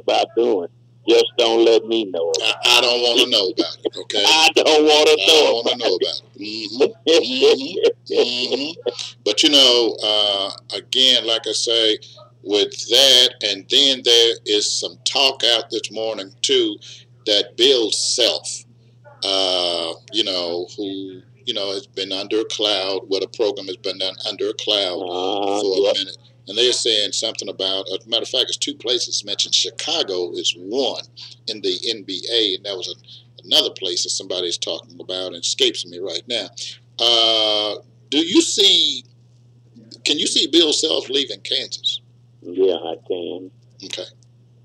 about doing. Just don't let me know. I don't want to know about it. Okay. I don't want to know. About it. But again, like I say, with that, and then there is some talk out this morning too that Bill Self, who has been under a cloud. What a program has been under a cloud for a minute. And they're saying something about, as a matter of fact, it's two places mentioned. Chicago is one in the NBA, and that was another place that somebody's talking about, and escapes me right now. Can you see Bill Self leaving Kansas? Yeah, I can. Okay.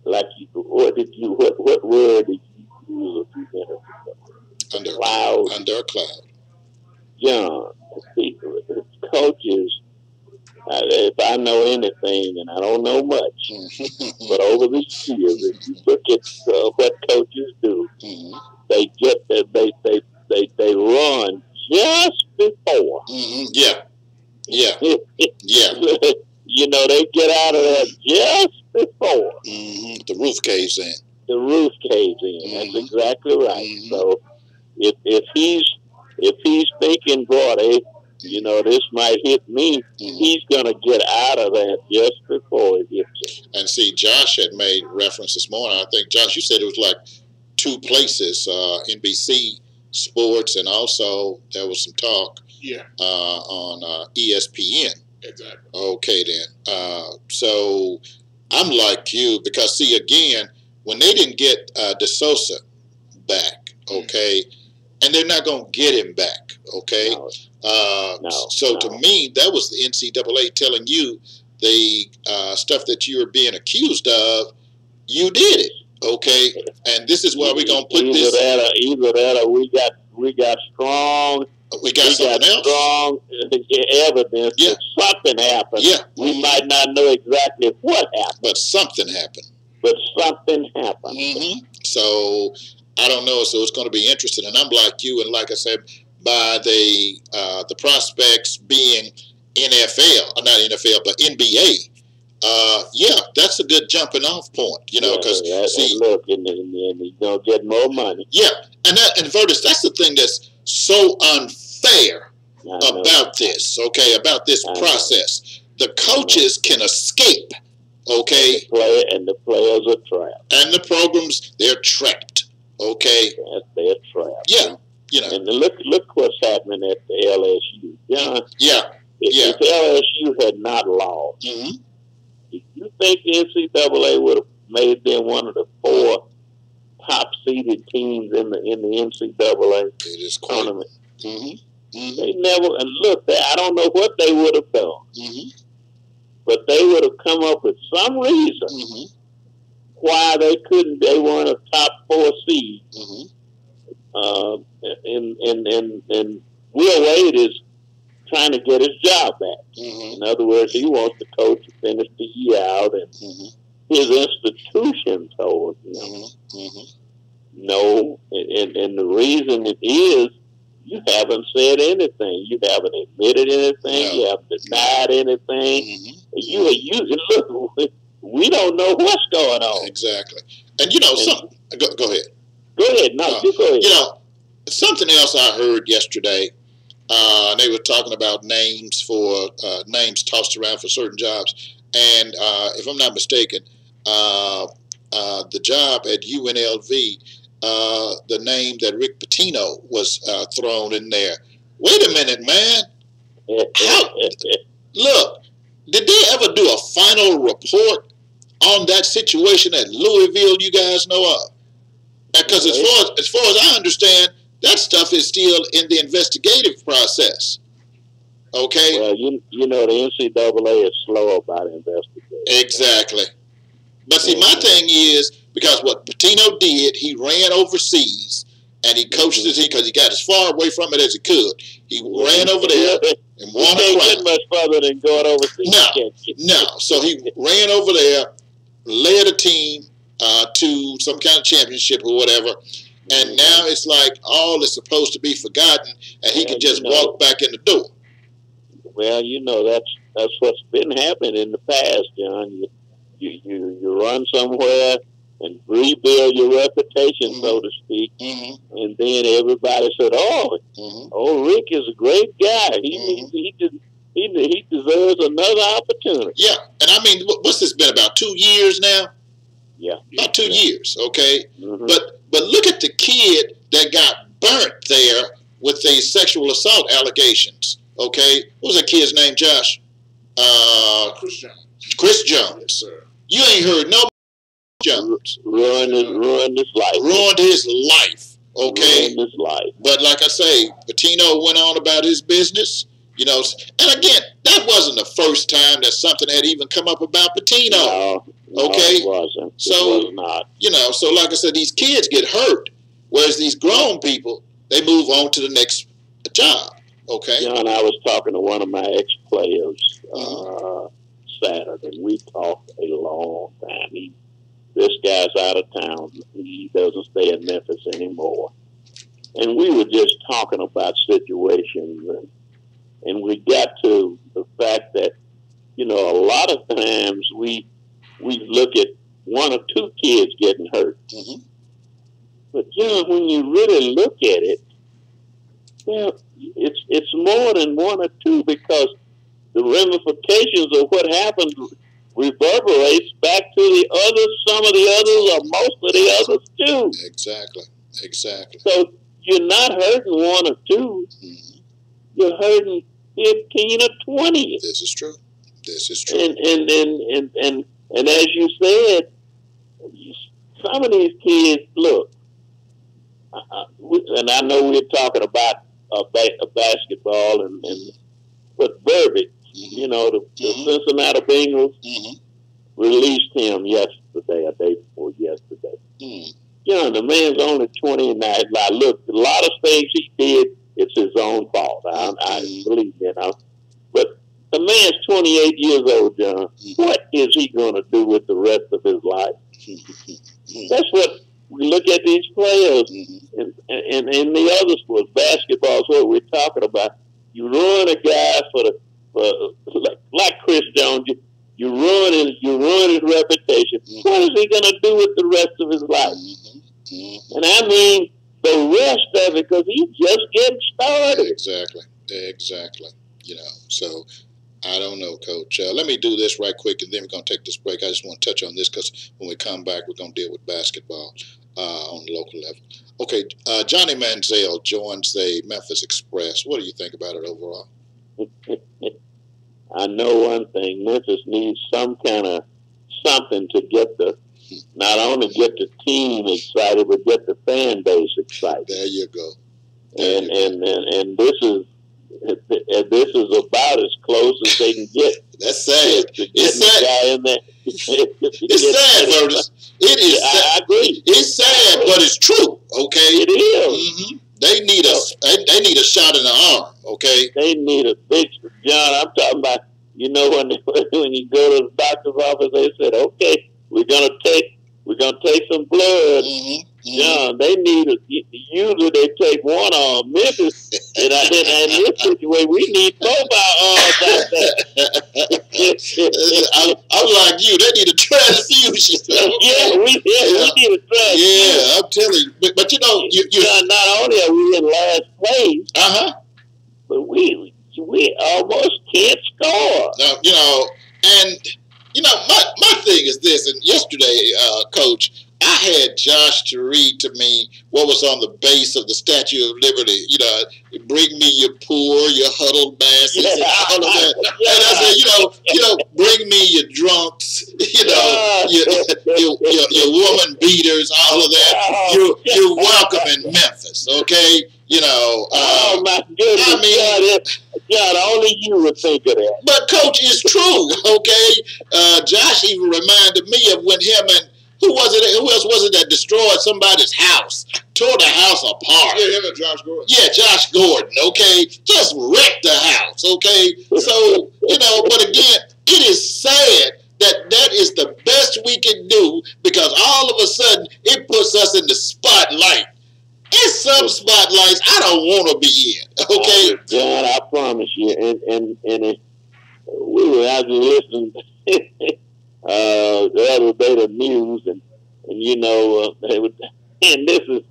What word did you use? Under a cloud. John, coaches, if I know anything, and I don't know much, but over the years, if you look at what coaches do, they run just before. Yeah. They get out of there just before. The roof caves in. The roof caves in. That's exactly right. So if he's thinking, boy, this might hit me, he's going to get out of that just before it hits him. And see, Josh had made reference this morning. I think, Josh, you said it was like two places, NBC Sports, and also there was some talk on ESPN. Exactly. Okay, then. So I'm like you, because, see, again, when they didn't get DeSouza back, okay, and they're not going to get him back, okay? So to me, that was the NCAA telling you the stuff that you were being accused of, you did it, okay? And this is why we're going to put either that or we got strong. We got strong evidence that something happened. Yeah. We might not know exactly what happened. But something happened. So I don't know. So it's going to be interesting. And I'm like you, and like I said, by the prospects being NFL, not NFL, but NBA. That's a good jumping off point, because look, and you're gonna get more money. Yeah, and Vertus, that's the thing that's so unfair about this. Okay, about this process, the coaches can escape. Okay, and the players are trapped, and the programs, they're trapped. Okay, yes, they're trapped. Yeah, And look what's happening at the LSU, John. If LSU had not lost, do you think the NCAA would have made them one of the 4 top-seeded teams in the NCAA tournament? They never. And look, I don't know what they would have done, but they would have come up with some reason why they couldn't. They weren't a top 4 seed. And Will Wade is trying to get his job back. In other words, he wants the coach to finish the year out, and his institution told him no. And the reason it is, you haven't said anything. You haven't admitted anything. No. You haven't denied anything. You look. We don't know what's going on. Exactly. And go ahead. Go ahead. No, you go ahead. Something else I heard yesterday. They were talking about names tossed around for certain jobs, and if I'm not mistaken, the job at UNLV, the name that Rick Pitino was thrown in there. Wait a minute, man. Look, did they ever do a final report on that situation at Louisville? You guys know of? Because as far as I understand, that stuff is still in the investigative process. Okay? Well, the NCAA is slow about investigating. Exactly. But see, my thing is, because what Pitino did, he ran overseas, and he coached his team because he got as far away from it as he could. He ran over there and won a crown. Get much further than going overseas. No. So he ran over there, led a team to some kind of championship or whatever, and now it's like all is supposed to be forgotten, and he can just walk back in the door. Well, that's what's been happening in the past, John. You run somewhere, and rebuild your reputation, so to speak. And then everybody said, "Oh, Rick is a great guy. He deserves another opportunity." Yeah, and I mean, what's this been, about 2 years now? Yeah, about 2 years. Okay, but look at the kid that got burnt there with the sexual assault allegations. Okay, what was that kid's name, Josh? Chris Jones. Chris Jones. Yes, sir. You ain't heard no Jones. Ruined his life. Ruined his life. Okay. Ruined his life. But like I say, Pitino went on about his business. You know, and again, that wasn't the first time that something had even come up about Pitino. No, okay, it wasn't. So it was not. You know, so like I said, these kids get hurt, whereas these grown people, they move on to the next job. Okay. John, I was talking to one of my ex-players Saturday. We talked a long time. This guy's out of town. He doesn't stay in Memphis anymore. And we were just talking about situations, and we got to the fact that, you know, a lot of times we look at one or two kids getting hurt. But, John, when you really look at it, well, it's more than one or two, because the ramifications of what happened reverberates back to some of the others, or most of the others too. Exactly. So you're not hurting one or two. You're hurting 15 or 20. This is true. And as you said, some of these kids, look, and I know we're talking about basketball, but Burbage, you know, the Cincinnati Bengals released him yesterday, or day before yesterday. You know, the man's only 20, and look, a lot of things he did, it's his own fault. I believe, you know. But the man's 28 years old, John. What is he going to do with the rest of his life? That's what we look at these players, and the other sports, basketball is what we're talking about. You ruin a guy like Chris Jones. You ruin his reputation. What is he going to do with the rest of his life? And I mean the rest of it, because he's just getting started. Exactly. You know, so I don't know, Coach. Let me do this right quick, and then we're going to take this break. I just want to touch on this, because when we come back, we're going to deal with basketball on the local level. Okay, Johnny Manziel joins the Memphis Express. What do you think about it overall? I know one thing. Memphis needs some kind of something to not only get the team excited, but get the fan base excited. There you go. And this is about as close as they can get. That's sad. It's sad. Guy in there. It's sad, Curtis. It is. I agree. It's sad, but it's true. Okay. It is. They need a shot in the arm. Okay. They need a big. John, I'm talking about. You know, when you go to the doctor's office, they said, "Okay, we're gonna take some blood." John, they need usually they take one arm. Memphis, and in this situation, we need both our arms out there. I'm like you. They need a transfusion. We need a transfusion. Yeah, I'm telling you. But you know, John, not only are we in last place, but we almost can't score. You know, and you know, my thing is this. And yesterday, Coach, I had Josh to read to me what was on the base of the Statue of Liberty. You know, bring me your poor, your huddled masses, and all of that. And I said, you know, bring me your drunks. You know, your woman beaters, all of that. You're welcome in Memphis. Okay. You know. Oh my goodness! I mean, God, only you would think of that. But Coach, it's true. Okay. Josh even reminded me of when him and who else was it that destroyed somebody's house, tore the house apart? Yeah, him and Josh Gordon. Yeah, Josh Gordon. Okay, just wrecked the house. Okay, so you know, but again, it is sad that is the best we can do, because all of a sudden it puts us in the spotlight. It's some spotlights I don't want to be in. Okay, John, I promise you, and we were out listening the other day to news, and and you know, they would, and this is,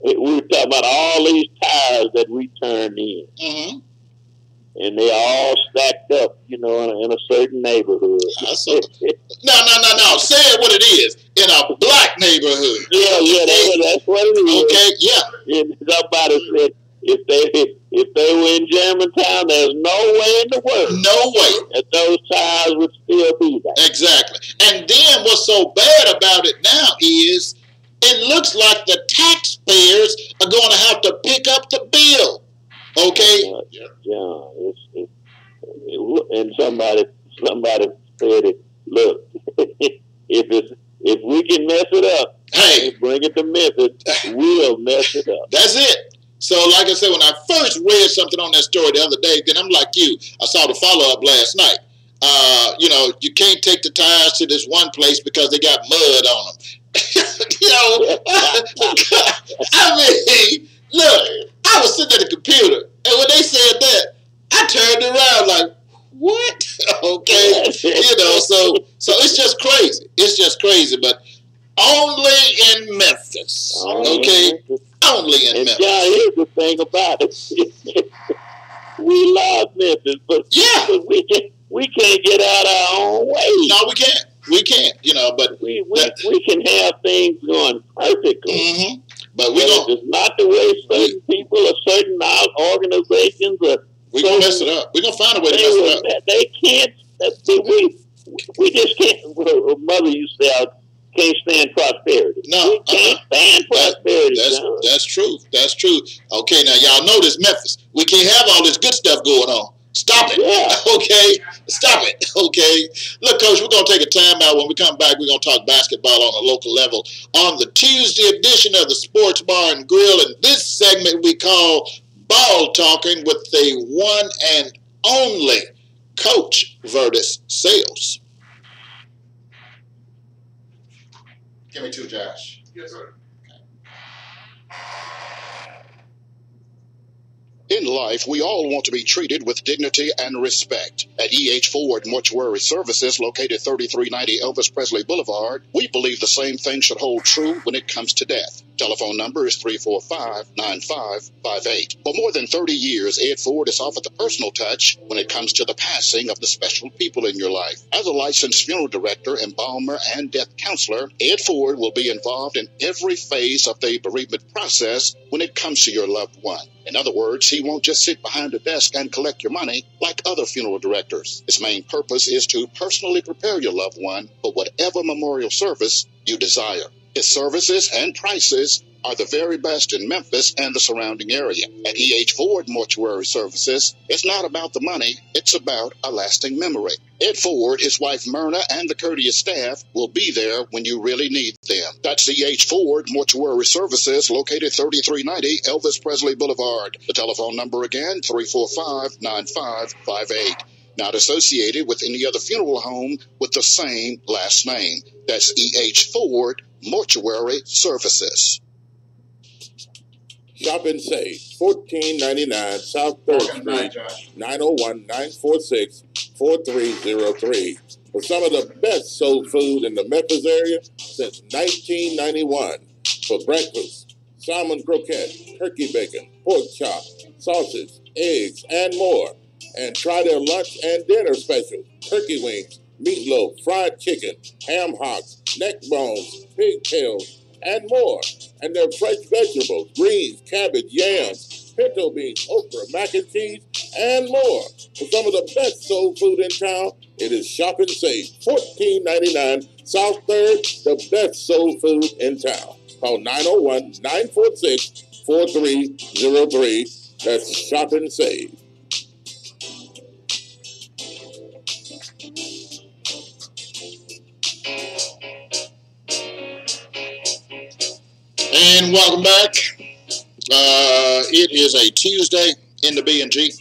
we were talking about all these tires that we turned in. Mm-hmm. And they all stacked up, you know, in a certain neighborhood. No. Say it what it is. In a black neighborhood. Yeah, that's what it is. Okay, yeah. And somebody said if they were in Germantown, there's no way in the world. No way. That those tires would still be there. Exactly. And then what's so bad about it now is it looks like the taxpayers are going to have to pick up the bill. Okay? And somebody said it. Look, if we can mess it up, hey, bring it to Memphis, we'll mess it up. That's it. So, like I said, when I first read something on that story the other day, then I'm like you. I saw the follow-up last night. You know, you can't take the tires to this one place because they got mud on them. You know, I mean, look, I was sitting at the computer, and when they said that, I turned around like, what? Okay, you know, so it's just crazy. It's just crazy, but only in Memphis, okay? Only in Memphis. John, here's the thing about it. We love Memphis, but we can't get out our own way. No, we can't. We can't, you know, but we can have things going perfectly. Mm-hmm. But we don't. It's not the way certain people or certain organizations are. We're going to mess it up. We're going to find a way to mess it up. They can't. We just can't. Mother used to say, can't stand prosperity. No. We can't stand prosperity. That's true. That's true. Okay, now y'all know this Memphis. We can't have all this good stuff going on. Stop it. Yeah. Okay? Stop it. Okay? Look, Coach, we're going to take a time out. When we come back, we're going to talk basketball on a local level on the Tuesday edition of the Sports Bar and Grill. And this segment we call Ball Talking with the one and only Coach Vertus Sales. Give me two, Josh. Yes, sir. In life, we all want to be treated with dignity and respect. At E.H. Ford Mortuary Services, located 3390 Elvis Presley Boulevard, we believe the same thing should hold true when it comes to death. Telephone number is 345-9558. For more than 30 years, Ed Ford has offered the personal touch when it comes to the passing of the special people in your life. As a licensed funeral director, embalmer, and death counselor, Ed Ford will be involved in every phase of the bereavement process when it comes to your loved one. In other words, he won't just sit behind a desk and collect your money like other funeral directors. His main purpose is to personally prepare your loved one for whatever memorial service you desire. His services and prices are the very best in Memphis and the surrounding area. At E.H. Ford Mortuary Services, it's not about the money, it's about a lasting memory. Ed Ford, his wife Myrna, and the courteous staff will be there when you really need them. That's E.H. Ford Mortuary Services, located 3390 Elvis Presley Boulevard. The telephone number again, 345-9558. Not associated with any other funeral home with the same last name. That's E.H. Ford Mortuary Services. Shop and save, 1499 South 3rd Street, 901-946-4303. For some of the best soul food in the Memphis area since 1991. For breakfast, salmon croquette, turkey bacon, pork chop, sausage, eggs, and more. And try their lunch and dinner specials, turkey wings, meatloaf, fried chicken, ham hocks, neck bones, pigtails, and more. And their fresh vegetables, greens, cabbage, yams, pinto beans, okra, mac and cheese, and more. For some of the best soul food in town, it is Shop and Save, 1499 South 3rd, the best soul food in town. Call 901-946-4303. That's Shop and Save. And welcome back. It is a Tuesday in the B&G,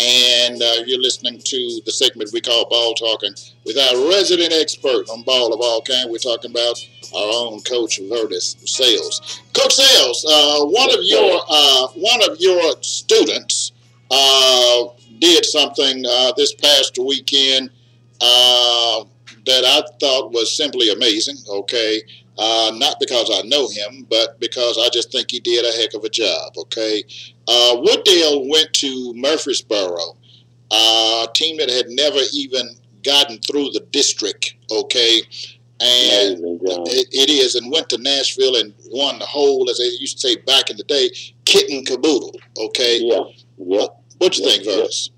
and you're listening to the segment we call Ball Talking with our resident expert on ball of all kind. We're talking about our own Coach Vertus Sales. Coach Sales, one of your students did something this past weekend that I thought was simply amazing. Okay. Not because I know him, but because I just think he did a heck of a job, okay? Wooddale went to Murfreesboro, a team that had never even gotten through the district, okay? And it is, and went to Nashville and won the whole, as they used to say back in the day, kit and caboodle, okay? Yeah. What you think, Vertus?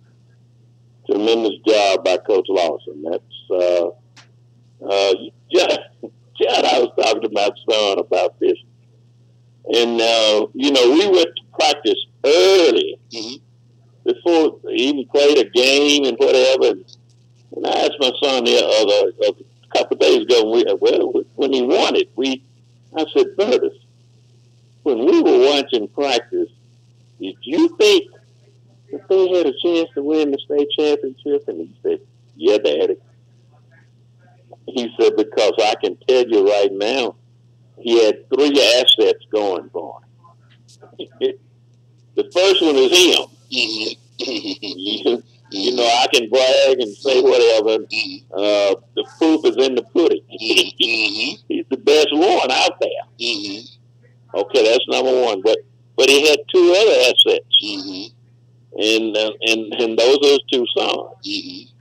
Tremendous job by Coach Lawson. That's, Chad, I was talking to my son about this. And, we went to practice early before we even played a game and whatever. And I asked my son a couple of days ago, when he won it, I said, Vertus, when we were watching practice, did you think that they had a chance to win the state championship? And he said, yeah, Daddy. He said, because I can tell you right now, he had 3 assets going for him. The first one is him. I can brag and say whatever. The proof is in the pudding. He's the best one out there. Okay, that's number one. But he had 2 other assets, and those are his 2 sons.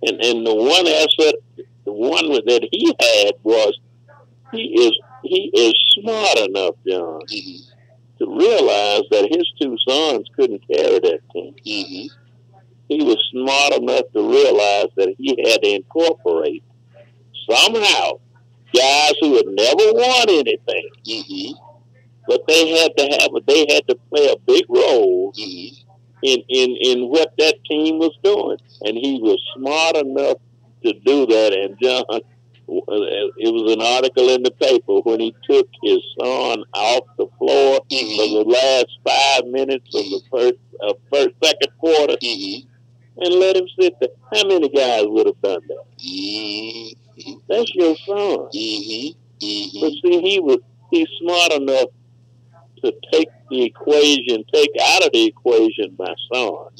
And the one asset, the one that he had was he is smart enough, John, to realize that his 2 sons couldn't carry that team. He was smart enough to realize that he had to incorporate somehow guys who had never won anything, but they had to play a big role in what that team was doing, and he was smart enough to do that. And John, it was an article in the paper when he took his son off the floor for the last 5 minutes of the second quarter. And let him sit there. How many guys would have done that? That's your son. But see, he's smart enough to take out of the equation my son.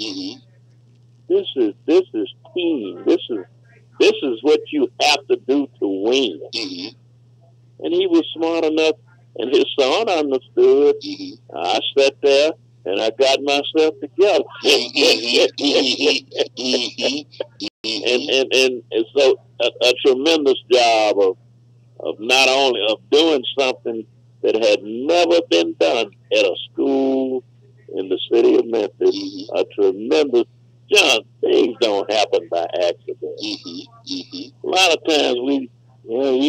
This is team. This is what you have to do to win. And he was smart enough, and his son understood. I sat there and I got myself together. And so a tremendous job of not only of doing something that had never been done at a school in the city of Memphis. A tremendous, John, things don't happen by accident. A lot of times he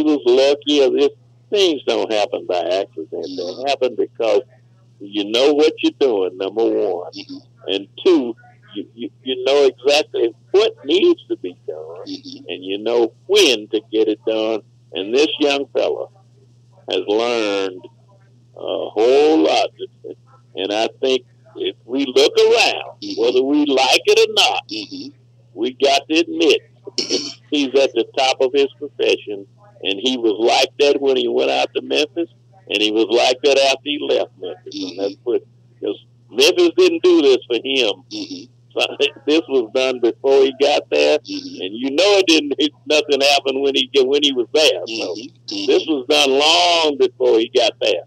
was lucky or this. Things don't happen by accident. They happen because you know what you're doing, number one. And 2, you know exactly what needs to be done, and you know when to get it done. And this young fella has learned a whole lot. And I think if we look around, whether we like it or not, we got to admit he's at the top of his profession. And he was like that when he went out to Memphis, and he was like that after he left Memphis. And that's because Memphis didn't do this for him. So this was done before he got there, and nothing happened when he was there. So this was done long before he got there.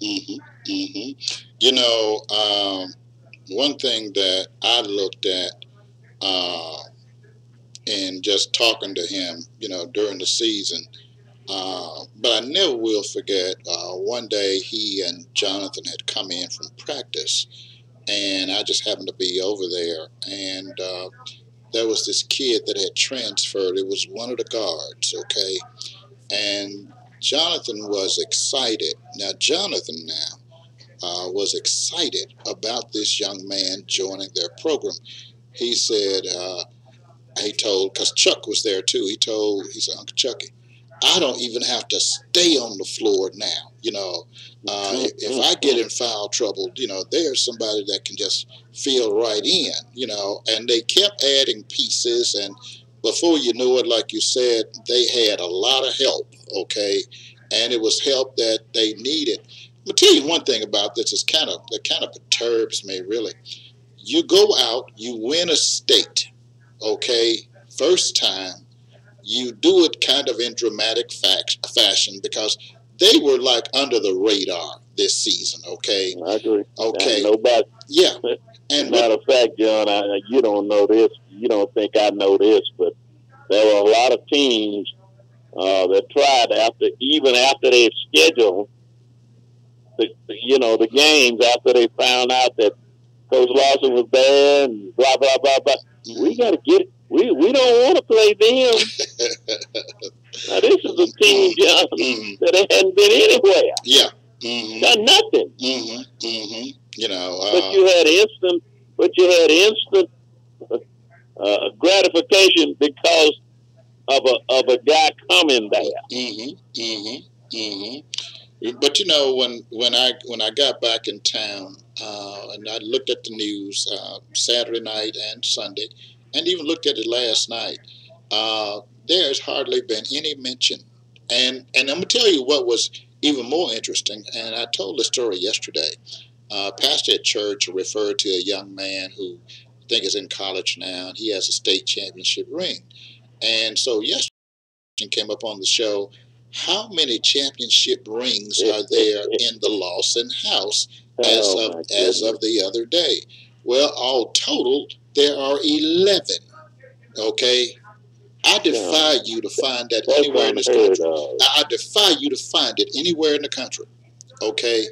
One thing that I looked at in just talking to him, during the season, but I never will forget, one day he and Jonathan had come in from practice, and I just happened to be over there, and there was this kid that had transferred. It was one of the guards, okay? And Jonathan was excited. Now, Jonathan was excited about this young man joining their program. He said, because Chuck was there too, he said, Uncle Chucky, I don't even have to stay on the floor now. If I get in foul trouble, there's somebody that can just fill right in, and they kept adding pieces. And before you knew it, like you said, they had a lot of help, okay? And it was help that they needed. I'll tell you one thing about this that kind of perturbs me, really. You go out, you win a state, okay, first time. You do it kind of in dramatic fashion because they were like under the radar this season. Okay. I agree. Okay. Nobody. Yeah. And matter of fact, John, you don't know this. You don't think I know this, but there were a lot of teams that tried even after they scheduled the games, after they found out that Coach Lawson was there and blah blah blah blah. Mm-hmm. We got to get it. We don't want to play them. Now this is a team, John, that hadn't been anywhere. Yeah. Done nothing. You know, but you had instant gratification because of a guy coming there. But you know, when I got back in town and I looked at the news Saturday night and Sunday, and even looked at it last night, there has hardly been any mention. And I'm gonna tell you what was even more interesting. And I told the story yesterday. Pastor at church referred to a young man who I think is in college now, and he has a state championship ring. And so yesterday came up on the show, how many championship rings are there in the Lawson house as of the other day? Well, all total, there are 11. Okay? I defy you to find that anywhere in this country. I defy you to find it anywhere in the country. Okay?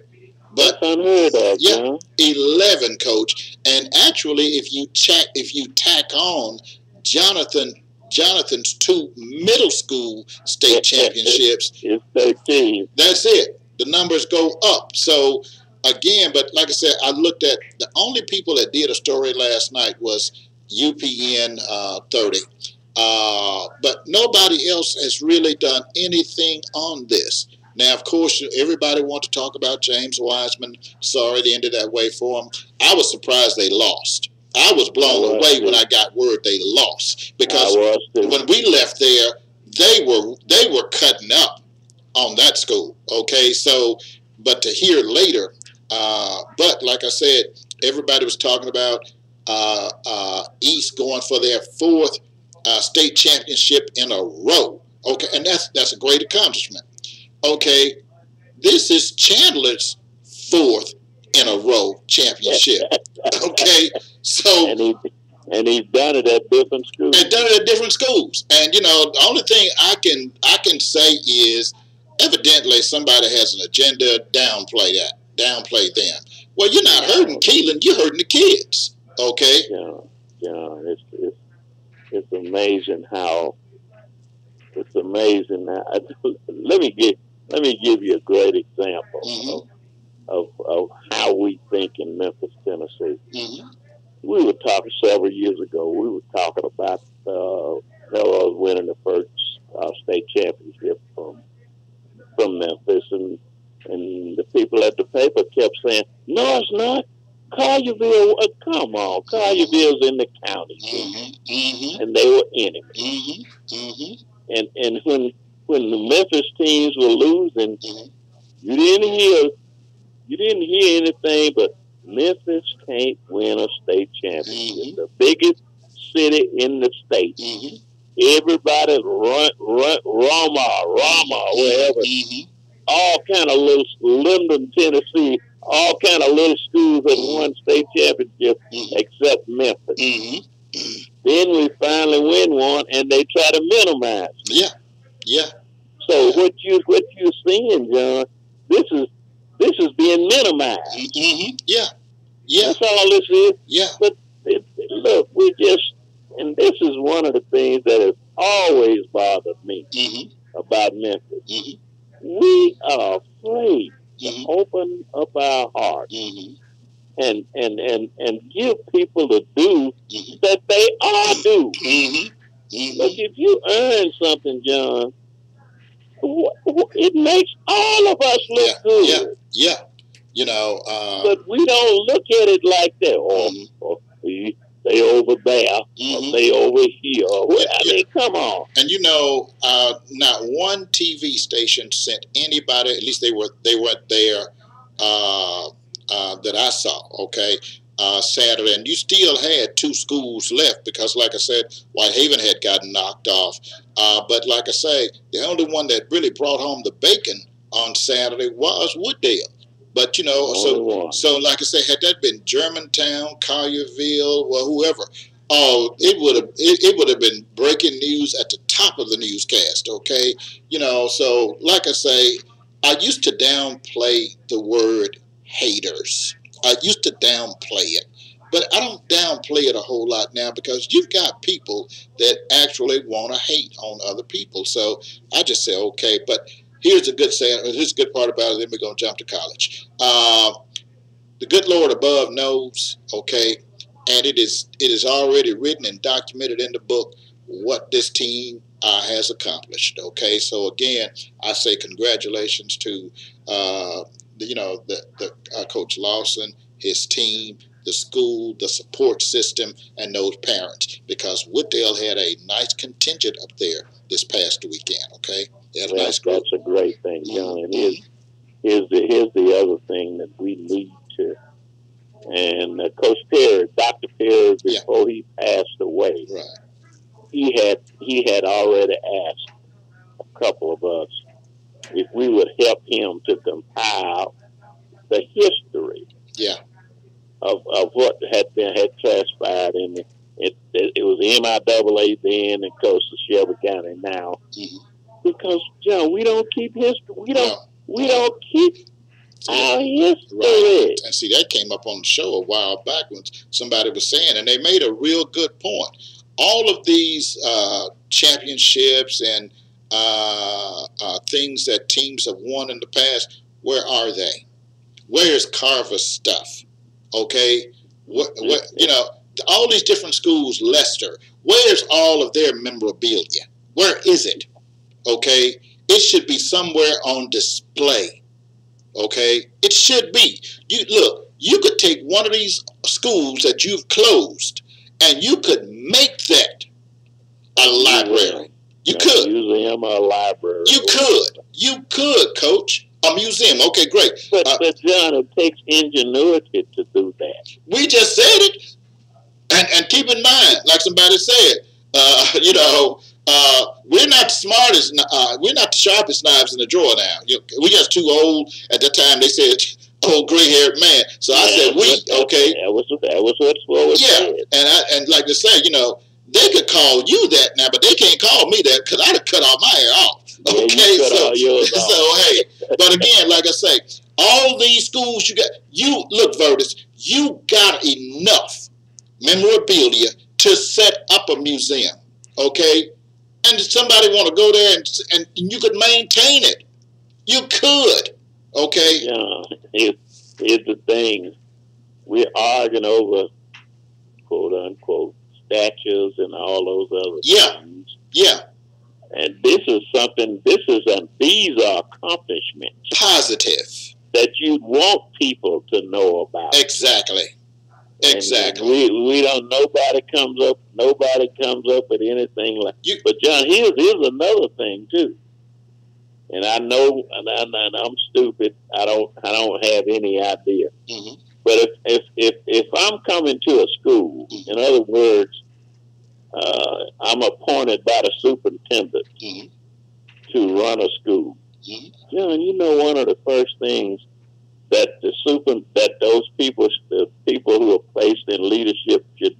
But unheard of, yeah, 11, Coach. And actually, if you tack on Jonathan's 2 middle school state championships, it's 13. That's it. The numbers go up. So again, but like I said, I looked at the only people that did a story last night was UPN 30. But nobody else has really done anything on this. Now, of course, everybody wants to talk about James Wiseman. Sorry it ended that way for him. I was surprised they lost. I was blown away when I got word they lost, because when we left there, they were cutting up on that school. Okay, so but to hear later, but like I said, everybody was talking about East going for their 4th state championship in a row. Okay, and that's a great accomplishment. Okay, this is Chandler's 4th in a row championship. Okay, so and he's done it at different schools. And done it at different schools. And you know, the only thing I can say is, evidently somebody has an agenda. Downplay them. Well, you're not hurting Keelan, you're hurting the kids. Okay. Yeah. It's amazing how. It's amazing how. Let me give you a great example of how we think in Memphis, Tennessee. We were talking several years ago. We were talking about Melrose winning the first state championship from Memphis, and the people at the paper kept saying, "No, it's not. Collierville, come on, Collierville's in the county," and they were enemies. And when the Memphis teams were losing, you didn't hear anything but Memphis can't win a state championship. The biggest city in the state. Everybody Rama, wherever. All kind of little Linden, Tennessee. All kind of little schools that won state championship except Memphis. Then we finally win one, and they try to minimize. Yeah. So what you're seeing, John, this is being minimized. Yeah. That's all this is. Yeah. But look, and this is one of the things that has always bothered me about Memphis. We are afraid to open up our hearts and give people the due that they are due. Look, if you earn something, John, it makes all of us look good. Yeah. You know, but we don't look at it like that. Or they over there, or they over here. I mean, come on. And you know, not one TV station sent anybody. At least they weren't there that I saw. Okay, Saturday, and you still had 2 schools left because, like I said, Whitehaven had gotten knocked off. But like I say, the only one that really brought home the bacon on Saturday was Wooddale. But, you know, so like I say, had that been Germantown, Collierville, or whoever, it would have been breaking news at the top of the newscast, okay? You know, so like I say, I used to downplay the word haters. I used to downplay it. But I don't downplay it a whole lot now because you've got people that actually want to hate on other people. So I just say, okay, but here's a good part about it, then we're going to jump to college. The good Lord above knows, okay, and it is already written and documented in the book what this team has accomplished, okay? So again, I say congratulations to, Coach Lawson, his team, the school, the support system, and those parents, because Wooddale had a nice contingent up there this past weekend, okay? That's a great thing, John. And here's the other thing that we need to. And Coach Perry, Dr. Perry, before he passed away, right, he had already asked a couple of us if we would help him to compile the history of what had transpired in it. It was MIAA then, and Coach Shelby County now. Mm-hmm. Because John, we don't keep history. We don't keep our history. Right. And see, that came up on the show a while back when somebody was saying, and they made a real good point. All of these championships and things that teams have won in the past, where are they? Where's Carver's stuff? Okay, all these different schools, Leicester. Where's all of their memorabilia? Where is it? Okay, it should be somewhere on display. Okay, it should be. You could take one of these schools that you've closed, and you could make that a library. You could. Museum or a library. You could, Coach. A museum. Okay, great. But John, it takes ingenuity to do that. We just said it. And keep in mind, like somebody said, we're not the smartest, we're not the sharpest knives in the drawer now. We just too old. At that time, they said, old gray-haired man. So I said, okay. That was what was said. And like they say, they could call you that now, but they can't call me that because I'd have cut all my hair off. Okay, so hey, but again, like I say, all these schools look, Vertus, you got enough memorabilia to set up a museum, okay? And if somebody want to go there and you could maintain it, you could, okay? Yeah, here's the thing. We're arguing over, quote unquote, statues and all those other things. Yeah. And these are accomplishments. Positive. That you want people to know about. Exactly. We don't, nobody comes up with anything like but John, here's another thing too. And I know, and I'm stupid. I don't have any idea. Mm-hmm. But if I'm coming to a school, mm-hmm. in other words, I'm appointed by the superintendent mm-hmm. to run a school. Mm-hmm. John, one of the first things that those people, the people who are placed in leadership should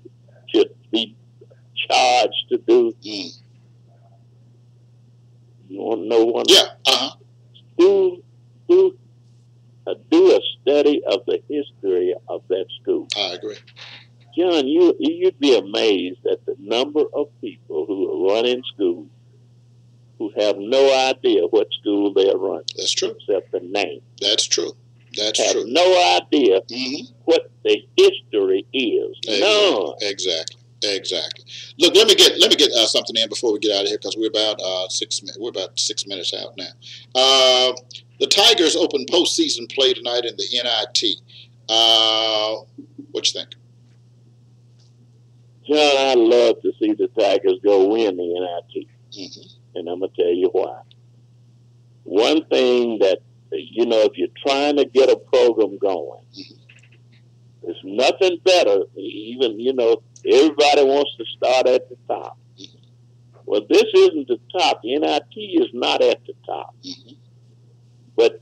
be charged to do. Mm. You want to know one? Yeah. Uh-huh. Do a study of the history of that school. I agree. John, you'd be amazed at the number of people who are running schools who have no idea what school they're running. That's true. Except the name. That's true. Have no idea mm-hmm. what the history is. No. Exactly. Look, let me get something in before we get out of here because we're about 6 minutes. We're about 6 minutes out now. The Tigers open postseason play tonight in the NIT. What you think? John, I'd love to see the Tigers go win the NIT. Mm-hmm. And I'm going to tell you why. One thing that, if you're trying to get a program going, mm-hmm. there's nothing better. Even, everybody wants to start at the top. Mm-hmm. Well, this isn't the top. The NIT is not at the top. Mm-hmm. but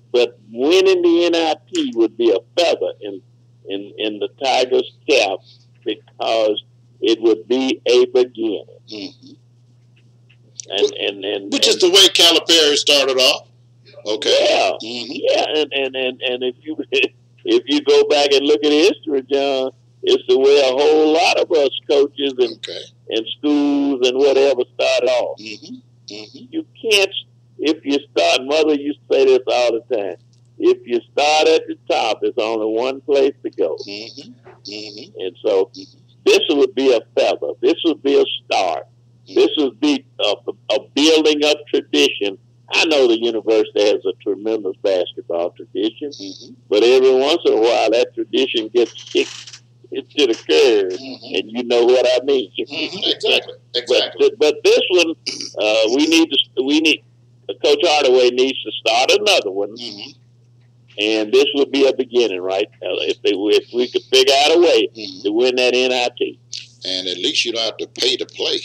winning the NIT would be a feather in the Tigers' cap because it would be a beginning. Mm-hmm. And which is the way Calipari started off. Okay. Yeah, Mm-hmm. yeah, and if you go back and look at history, John, it's the way a whole lot of us coaches and schools and whatever start off. Mm-hmm. Mm-hmm. You can't, if you start, Mother used to say this all the time, if you start at the top, there's only one place to go. Mm-hmm. Mm-hmm. And so this would be a feather. This would be a start. This would be a building up tradition. I know the university has a tremendous basketball tradition, but every once in a while that tradition gets kicked to the curb, and you know what I mean. Exactly. But this one, Coach Hardaway needs to start another one, and this would be a beginning, right? If we could figure out a way to win that NIT. And at least you don't have to pay to play.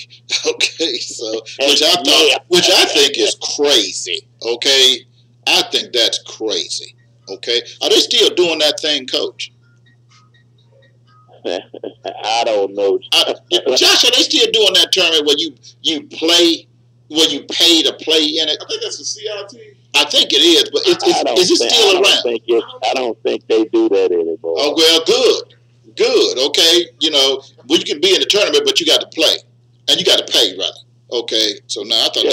Okay, so which I think is crazy. Okay, I think that's crazy. Okay, are they still doing that thing, Coach? I don't know. Josh, are they still doing that tournament where you play, where you pay to play in it? I think that's a CIT. I think it is, but is it still around? I don't think they do that anymore. Oh well, good. Okay, you can be in the tournament, but you got to play, and you got to pay rather. Okay, so now I thought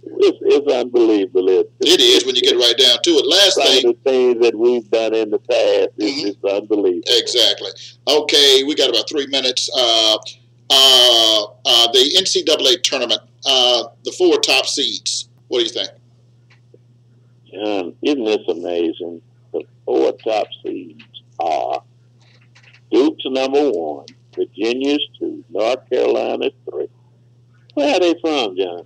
it's unbelievable. It is when you get right down to it. Some of the things that we've done in the past, it's unbelievable. Exactly. Okay, we got about 3 minutes. The NCAA tournament, the 4 top seeds. What do you think? Isn't this amazing? The 4 top seeds are Duke's number 1, Virginia's 2, North Carolina's 3. Where are they from, John?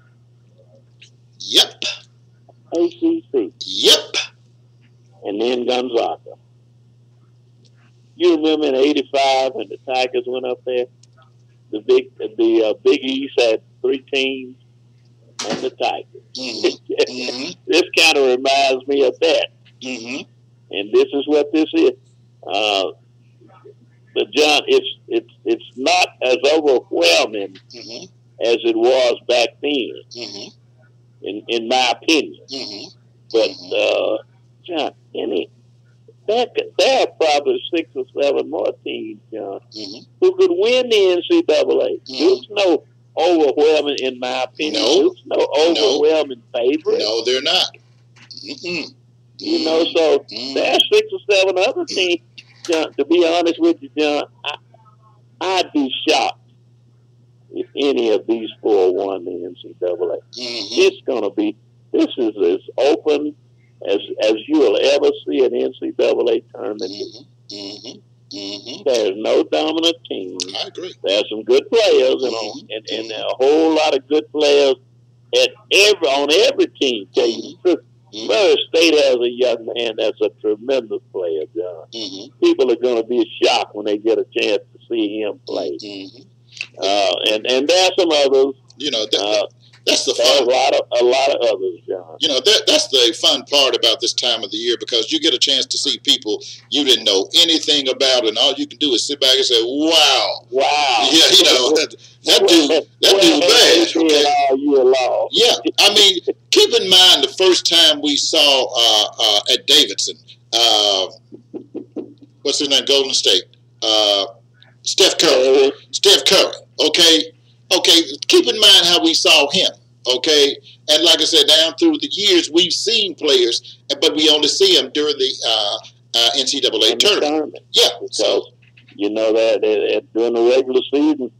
Yep. ACC. Yep. And then Gonzaga. You remember in '85 when the Tigers went up there? The Big East had 3 teams and the Tigers. This kind of reminds me of that. And this is what this is. But John, it's not as overwhelming as it was back then, in my opinion. But John, there are probably 6 or 7 more teams, John, who could win the NCAA. There's no overwhelming, in my opinion. There's no overwhelming favorite. No, they're not. So there are 6 or 7 other teams. John, to be honest with you, John, I'd be shocked if any of these 4 won the NCAA. It's going to be, this is as open as you will ever see an NCAA tournament. There's no dominant team. I agree. There's some good players, and a whole lot of good players on every team. Tell you the truth. Murray State has a young man that's a tremendous player, John. People are going to be shocked when they get a chance to see him play. And there are some others. That's the fun. A lot of others, John. That's the fun part about this time of the year, because you get a chance to see people you didn't know anything about, and all you can do is sit back and say, "Wow, yeah, that dude's bad." Okay? All year long. Yeah, I mean, keep in mind the first time we saw at Davidson, what's his name, Golden State, Steph Curry. Okay, keep in mind how we saw him. Okay, and like I said, down through the years, we've seen players, but we only see them during the NCAA tournament. Yeah, so that during the regular season,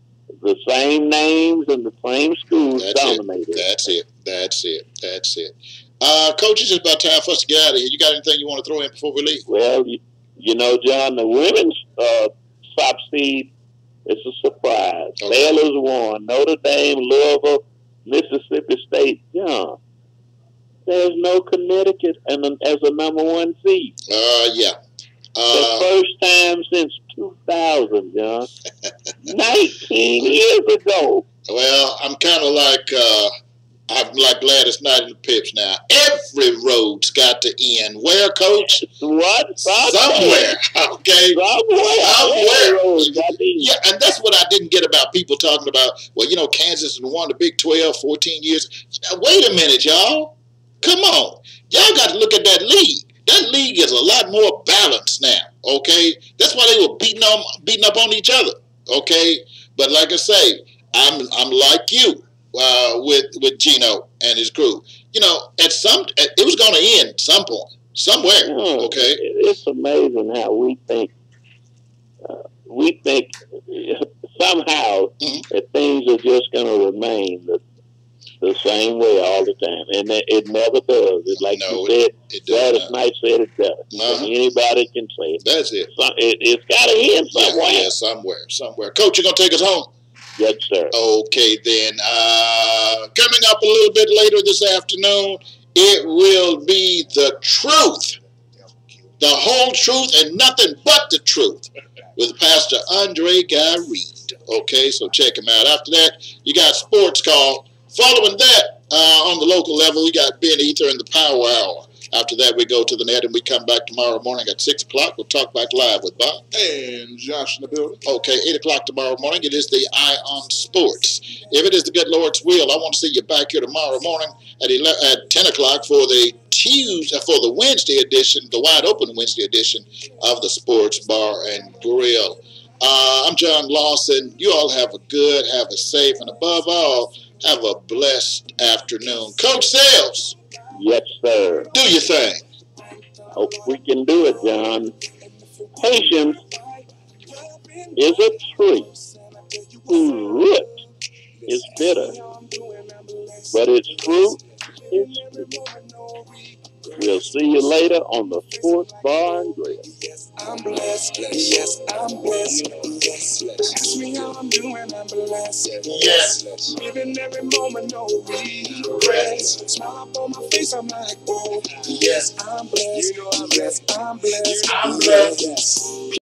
the same names and the same schools dominated. That's it. Coach, it's about time for us to get out of here. You got anything you want to throw in before we leave? Well, John, the women's top seed, it's a surprise. Baylor's won. Notre Dame, Louisville, Mississippi State. John, there's no Connecticut as a number 1 seed. The first time since 2000, John. 19 years ago. Well, I'm kind of like I'm like Gladys Knight in the Pips now. Every road's got to end. Where, Coach? What? Somewhere. Okay? Somewhere. Yeah, and that's what I didn't get about people talking about, well, Kansas has won the Big 12 14 years. Wait a minute, y'all. Come on. Y'all got to look at that league. That league is a lot more balanced now, okay? That's why they were beating up on each other, okay? But like I say, I'm like you with Gino and his crew. It was going to end some point, somewhere, okay? It's amazing how we think somehow that things are just going to remain the same way all the time, and it never does. It's like you said, Gladys Knight said it better. Anybody can say it. That's it. It's got to end somewhere. Yeah, somewhere. Coach, you going to take us home? Yes, sir. Okay, then. Coming up a little bit later this afternoon, it will be the truth. The whole truth and nothing but the truth with Pastor Andre Guy Reed. Okay, so check him out. After that, you got Sports Call. Following that, on the local level, we got Ben Ether and the Power Hour. After that, we go to the net and we come back tomorrow morning at 6 o'clock. We'll talk back live with Bob. And Josh in the building. Okay, 8 o'clock tomorrow morning. It is the Eye on Sports. If it is the good Lord's will, I want to see you back here tomorrow morning at 10 o'clock for the Wednesday edition, the wide open Wednesday edition of the Sports Bar and Grill. I'm John Lawson. You all have a safe, and above all, have a blessed afternoon. Coach Sales. Yes, sir. Do your thing. Hope we can do it, John. Patience is a tree whose root is bitter, but its fruit is sweet. We'll see you later on the Sports Bar and Grill. I'm blessed. Yes, I'm blessed. Ask me how I'm doing, I'm blessed. Yes. Living every moment, no regrets. Smile up on my face, I'm like, oh, yes, I'm blessed. You know I'm blessed. I'm blessed. I'm blessed.